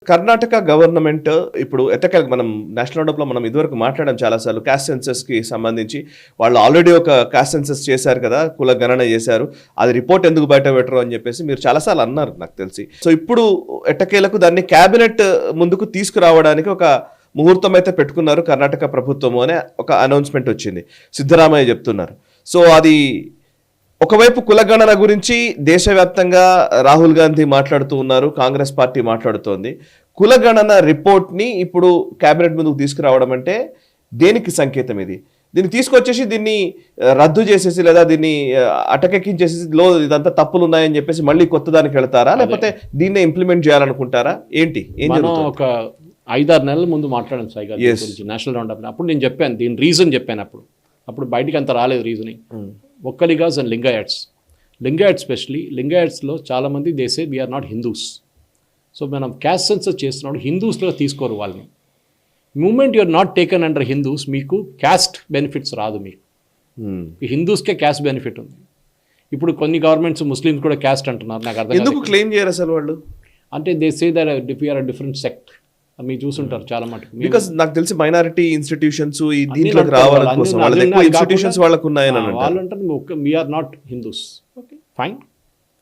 Karnataka government ఇప్పుడు మనం national రౌండప్‌లో మనం ఇదివరకు మాట్లాడాం చాలాసార్లు కాస్ట్ సెన్సస్‌కి సంబంధించి. వాళ్ళు ఆల్రెడీ ఒక కాస్ట్ సెన్సస్ చేశారు కదా! కుల గణన చేశారు. అది రిపోర్ట్ ఎందుకు బయట పెట్టరు అని చెప్పేసి మీరు చాలా సార్లు అన్నారు నాకు తెలిసి. సో ఇప్పుడు ఎట్టకేలకు దాన్ని క్యాబినెట్ ముందుకు తీసుకురావడానికి ఒక ముహూర్తం అయితే పెట్టుకున్నారు కర్ణాటక ప్రభుత్వము అనే ఒక అనౌన్స్‌మెంట్ వచ్చింది. సిద్ధరామయ్య చెప్తున్నారు. సో అది ఒకవైపు కులగణన గురించి దేశవ్యాప్తంగా రాహుల్ గాంధీ మాట్లాడుతూ ఉన్నారు, కాంగ్రెస్ పార్టీ మాట్లాడుతోంది. కులగణన రిపోర్ట్ని ఇప్పుడు కేబినెట్ ముందుకు తీసుకురావడం అంటే దేనికి సంకేతం ఇది? దీన్ని తీసుకొచ్చేసి దీన్ని రద్దు చేసేసి లేదా దీన్ని అటకెక్కించేసి ఇదంతా తప్పులు ఉన్నాయని చెప్పేసి మళ్ళీ కొత్త దానికి వెళ్తారా, లేకపోతే దీన్నే ఇంప్లిమెంట్ చేయాలనుకుంటారా? ఏంటి ఏం జరుగుతుంది? ఒక 5-6 నెలల ముందు మాట్లాడాను సాయి గారి గురించి నేషనల్ రౌండప్. అప్పుడు నేను చెప్పాను, దీని రీజన్ చెప్పాను. అప్పుడు బయటికి అంత రాలేదు reasoning. Vokkaligas and Lingayats specially లింగాయట్స్లో చాలామంది they say we are not Hindus. So మనం క్యాస్ట్ సెన్సస్ చేస్తున్నప్పుడు హిందూస్లో తీసుకోరు వాళ్ళని. Moment you are not taken under Hindus, మీకు క్యాస్ట్ బెనిఫిట్స్ రాదు. మీకు హిందూస్కే క్యాస్ట్ బెనిఫిట్ ఉంది. ఇప్పుడు కొన్ని గవర్నమెంట్స్ ముస్లిమ్స్ కూడా క్యాస్ట్ అంటున్నారు. నాకు అర్థం ఎందుకు క్లెయిమ్ చేయరు అసలు వాళ్ళు? అంటే they say that we are a different sect. మీరు చూసుంటారు చాలా మటుకు. బికాస్ నాకు తెలిసి మైనారిటీ ఇన్స్టిట్యూషన్స్ ఈ దీంట్లోకి రావడం కోసం వాళ్ళ ఎక్కువ ఇన్స్టిట్యూషన్స్ వాళ్ళకు ఉన్నాయని వాళ్ళు అంటారు we are not Hindus. Okay fine,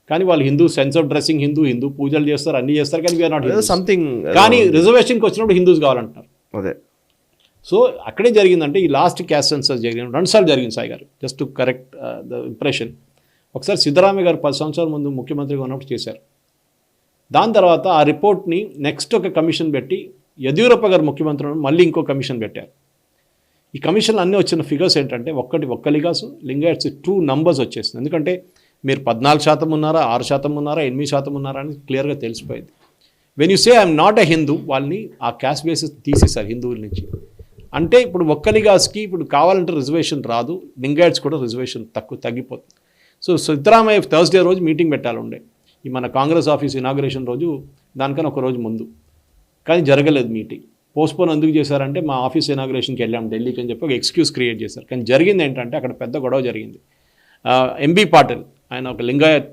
కానీ వాళ్ళు Hindu, sense of dressing Hindu పూజలు చేస్తారు, అన్ని చేస్తారు, కానీ వీఆర్ నాట్ సంథింగ్. కానీ రిజర్వేషన్కి వచ్చినప్పుడు హిందూస్ కావాలంటున్నారు. అదే. సో అక్కడే జరిగిందంటే ఈ లాస్ట్ క్యాస్ట్ సెన్సస్ జరిగిన 2 సార్లు జరిగింది సాయి గారు. Just to correct the impression. ఒకసారి సిద్ధరామయ్య గారు 10 సంవత్సరాల ముందు ముఖ్యమంత్రిగా ఉన్నప్పుడు చేశారు. దాని తర్వాత ఆ రిపోర్ట్ని నెక్స్ట్ ఒక కమిషన్ పెట్టి యడ్యూరప్ప గారు ముఖ్యమంత్రి మళ్ళీ ఇంకో కమిషన్ పెట్టారు. ఈ కమిషన్లు అన్నీ వచ్చిన ఫిగర్స్ ఏంటంటే ఒక్కలిగాసు లింగాయట్స్ 2 నంబర్స్ వచ్చేసింది. ఎందుకంటే మీరు 14% ఉన్నారా, 6% ఉన్నారా, 8% ఉన్నారా అని క్లియర్గా తెలిసిపోయింది. When you say I'm not a Hindu, వాళ్ళని ఆ క్యాస్ట్ బేసిస్ తీసేశారు హిందువుల నుంచి. అంటే ఇప్పుడు ఒక్కలిగాస్కి ఇప్పుడు కావాలంటే రిజర్వేషన్ రాదు, లింగాయట్స్ కూడా రిజర్వేషన్ తగ్గిపోతుంది. సో సిద్ధరామయ్య థర్స్డే రోజు మీటింగ్ పెట్టాలి ఉండే, ఈ మన కాంగ్రెస్ ఆఫీస్ ఇనాగ్రేషన్ రోజు, దానికన్నా ఒక రోజు ముందు. కానీ జరగలేదు మీటింగ్. పోస్ట్పోన్ ఎందుకు చేశారంటే మా ఆఫీస్ ఇనాగ్రేషన్కి వెళ్ళాం ఢిల్లీకి అని చెప్పి ఒక ఎక్స్క్యూజ్ క్రియేట్ చేశారు. కానీ జరిగింది ఏంటంటే అక్కడ పెద్ద గొడవ జరిగింది. ఎంబీ పాటిల్ ఆయన ఒక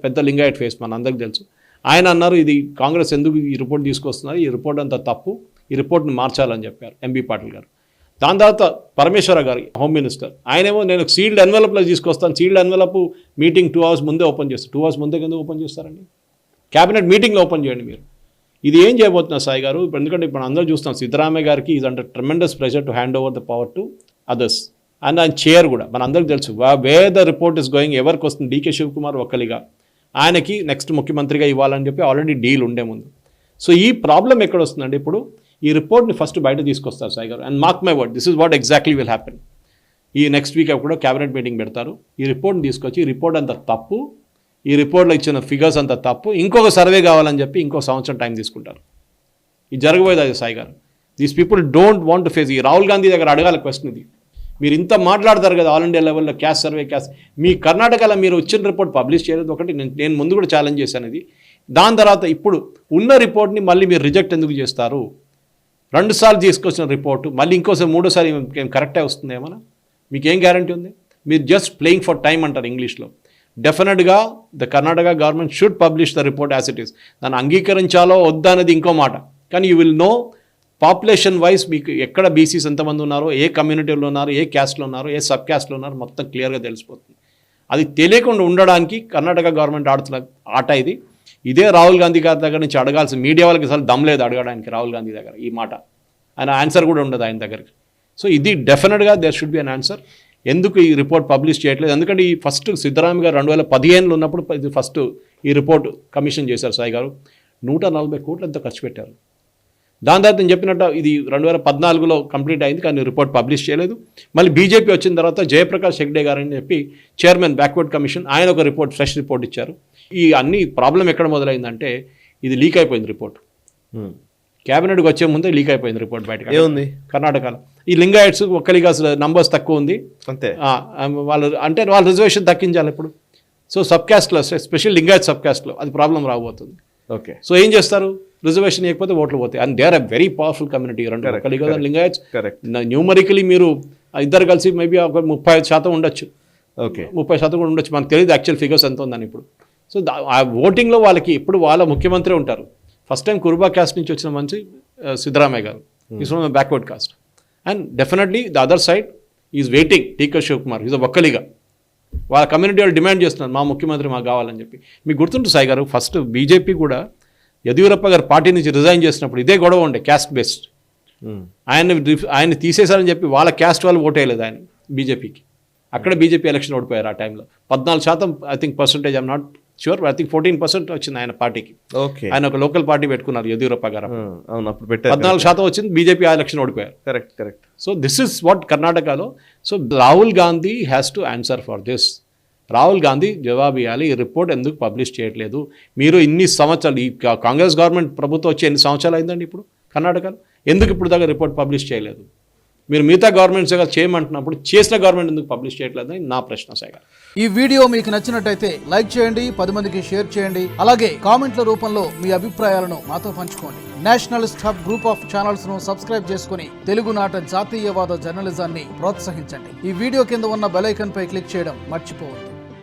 పెద్ద లింగాయట్ ఫేస్, మన అందరికీ తెలుసు. ఆయన అన్నారు ఇది కాంగ్రెస్ ఎందుకు ఈ రిపోర్ట్ తీసుకొస్తున్నారు, ఈ రిపోర్ట్ అంతా తప్పు, ఈ రిపోర్ట్ని మార్చాలని చెప్పారు ఎంబీ పాటిల్ గారు. దాని తర్వాత పరమేశ్వర గారు హోమ్ మినిస్టర్, ఆయనేమో నేను సీల్డ్ ఎన్వెలప్లో తీసుకొస్తాను, సీల్డ్ ఎన్వెలప్ మీటింగ్ 2 hours ముందే ఓపెన్ చేస్తారు. 2 hours ముందే ఎందుకు ఓపెన్ చేస్తారండి? క్యాబినెట్ మీటింగ్లో ఓపెన్ చేయండి మీరు. ఇది ఏం చేయబోతున్నారు సాయి గారు? ఎందుకంటే ఇప్పుడు అందరూ చూస్తాం సిద్ధరామయ్య గారికి is under tremendous pressure to hand over the power to others. And ఆయన చైర్ కూడా మన అందరికీ తెలుసు way the report is going, ఎవరికి వస్తుంది, డీకే శివకుమార్ ఒక్కలిగా ఆయనకి నెక్స్ట్ ముఖ్యమంత్రిగా ఇవ్వాలని చెప్పి ఆల్రెడీ డీల్ ఉండే ముందు. సో ఈ ప్రాబ్లం ఎక్కడ వస్తుందండి? ఇప్పుడు ఈ రిపోర్ట్ని ఫస్ట్ బయట తీసుకొస్తారు సాయి గారు. And mark my word, this is what exactly will happen. ఈ నెక్స్ట్ వీక్ కూడా క్యాబినెట్ మీటింగ్ పెడతారు. ఈ రిపోర్ట్ని తీసుకొచ్చి ఈ రిపోర్ట్ అంత తప్పు, ఈ రిపోర్ట్లో ఇచ్చిన ఫిగర్స్ అంతా తప్పు, ఇంకొక సర్వే కావాలని చెప్పి ఇంకో సంవత్సరం టైం తీసుకుంటారు. ఇది జరగబోయేది అది సాయి గారు. These people don't want to face. ఈ రాహుల్ గాంధీ దగ్గర అడగాలి క్వశ్చన్ ఇది. మీరు ఇంత మాట్లాడతారు కదా ఆల్ ఇండియా లెవెల్లో క్యాస్ట్ సర్వే మీ కర్ణాటకలో మీరు వచ్చిన రిపోర్ట్ పబ్లిష్ చేయలేదు. ఒకటి నేను ముందు కూడా ఛాలెంజ్ చేశాను ఇది. దాని తర్వాత ఇప్పుడు ఉన్న రిపోర్ట్ని మళ్ళీ మీరు రిజెక్ట్ ఎందుకు చేస్తారు? 2 సార్లు తీసుకొచ్చిన రిపోర్టు మళ్ళీ ఇంకోసారి 3వసారి కరెక్టే వస్తుంది ఏమన్నా? మీకేం గ్యారంటీ ఉంది? మీరు జస్ట్ ప్లేయింగ్ ఫర్ టైం అంటారు ఇంగ్లీష్లో. డెఫినెట్గా the Karnataka government should publish the report as it is. దాన్ని అంగీకరించాలో వద్దా అనేది ఇంకో మాట. కానీ you will know population wise మీకు ఎక్కడ బీసీస్ ఎంతమంది ఉన్నారో, ఏ కమ్యూనిటీలో ఉన్నారు, ఏ క్యాస్ట్లో ఉన్నారు, ఏ సబ్ క్యాస్ట్లో ఉన్నారు, మొత్తం క్లియర్గా తెలిసిపోతుంది. అది తెలియకుండా ఉండడానికి కర్ణాటక గవర్నమెంట్ ఆడుతున్న ఆట ఇది. ఇదే రాహుల్ గాంధీ గారి దగ్గర నుంచి అడగాల్సిన మీడియా వాళ్ళకి అసలు దమ్ లేదు అడగడానికి రాహుల్ గాంధీ దగ్గర ఈ మాట. ఆయన ఆన్సర్ కూడా ఉండదు ఆయన దగ్గరికి. సో ఇది డెఫినెట్గా there should be an answer. ఎందుకు ఈ రిపోర్ట్ పబ్లిష్ చేయట్లేదు? ఎందుకంటే ఈ ఫస్ట్ సిద్ధరామయ్య గారు 2015లో ఉన్నప్పుడు ఇది ఫస్ట్ ఈ రిపోర్ట్ కమిషన్ చేశారు సాయి గారు. 140 కోట్లు ఎంతో ఖర్చు పెట్టారు. దాని తర్వాత నేను చెప్పినట్టు ఇది 2014లో కంప్లీట్ అయింది, కానీ రిపోర్ట్ పబ్లిష్ చేయలేదు. మళ్ళీ బీజేపీ వచ్చిన తర్వాత జయప్రకాష్ హెగ్డే గారు అని చెప్పి చైర్మన్ బ్యాక్వర్డ్ కమిషన్, ఆయన ఒక ఫ్రెష్ రిపోర్ట్ ఇచ్చారు. ఈ అన్ని ప్రాబ్లం ఎక్కడ మొదలైందంటే ఇది లీక్ అయిపోయింది రిపోర్ట్. క్యాబినెట్కి వచ్చే ముందే లీక్ అయిపోయింది రిపోర్ట్ బయటకు. ఏముంది కర్ణాటకలో ఈ లింగాయట్స్ ఒక్కలిగాస్ నంబర్స్ తక్కువ ఉంది అంతే. వాళ్ళు రిజర్వేషన్ తగ్గించాలి ఇప్పుడు. సో సబ్ క్యాస్ట్లో స్పెషల్ లింగాయట్ సబ్ క్యాస్ట్లో అది ప్రాబ్లం రాబోతుంది. ఓకే. సో ఏం చేస్తారు? రిజర్వేషన్ ఇవ్వకపోతే ఓట్లు పోతాయి. And they are a very powerful community. Vokkaligas Lingayats numerically మీరు ఇద్దరు కలిసి మేబీ ఒక 30% ఉండొచ్చు. ఓకే, 30% కూడా ఉండొచ్చు. మనకు తెలియదు యాక్చువల్ ఫిగర్స్ ఎంత ఉందని ఇప్పుడు. సో ఆ ఓటింగ్లో వాళ్ళకి ఇప్పుడు వాళ్ళ ముఖ్యమంత్రి ఉంటారు. ఫస్ట్ టైం కురుబా క్యాస్ట్ నుంచి వచ్చిన మంచి సిద్ధరామయ్య గారు is from backward cost and definitely the other side is waiting టీకా శివకుమార్ ఈజ్ ఒక్కలిగా వాళ్ళ కమ్యూనిటీ వాళ్ళు డిమాండ్ చేస్తున్నారు మా ముఖ్యమంత్రి మాకు కావాలని చెప్పి. మీకు గుర్తుంటుంది సాయి గారు, ఫస్ట్ బీజేపీ కూడా యదియూరప్ప గారు పార్టీ నుంచి రిజైన్ చేసినప్పుడు ఇదే గొడవ ఉండే క్యాస్ట్ బేస్డ్. ఆయన తీసేశారని చెప్పి వాళ్ళ క్యాస్ట్ వాళ్ళు ఓటేయలేదు ఆయన బీజేపీకి. అక్కడ బీజేపీ ఎలక్షన్ ఓడిపోయారు ఆ టైంలో. 14% I think percentage, I'm not sure, I think 14% వచ్చింది ఆయన పార్టీకి. ఓకే, ఆయన ఒక లోకల్ పార్టీ పెట్టుకున్నారు యదియూరప్ప గారు. అవును, అప్పుడు పెట్టారు. 14% వచ్చింది, బీజేపీ ఆ ఎలక్షన్ ఓడిపోయారు. Correct. So this is what కర్ణాటకలో. So Rahul Gandhi has to answer for this. Rahul Gandhi జవాబు ఇవ్వాలి. ఈ రిపోర్ట్ ఎందుకు పబ్లిష్ చేయట్లేదు? మీరు ఇన్ని సంవత్సరాలు, ఈ కాంగ్రెస్ గవర్నమెంట్ ప్రభుత్వం వచ్చి ఎన్ని సంవత్సరాలు అయిందండి ఇప్పుడు కర్ణాటకలో? ఎందుకు ఇప్పుడు దాకా రిపోర్ట్ పబ్లిష్ చేయలేదు? మీరు మిగతా గవర్నమెంట్స్ చేయమంటున్నప్పుడు చేసిన గవర్నమెంట్ ఎందుకు పబ్లిష్ చేయట్లేదని నా ప్రశ్న సార్. ఈ వీడియో మీకు నచ్చినట్టయితే లైక్ చేయండి, 10 మందికి షేర్ చేయండి. అలాగే కామెంట్ల రూపంలో మీ అభిప్రాయాలను మాతో పంచుకోండి. Nationalist hub group of channels ను సబ్స్క్రైబ్ చేసుకుని తెలుగునాట జాతీయవాద జర్నలిజాన్ని ప్రోత్సహించండి. ఈ వీడియో కింద ఉన్న బెల్ ఐకాన్ పై క్లిక్ చేయడం మర్చిపోవద్దు.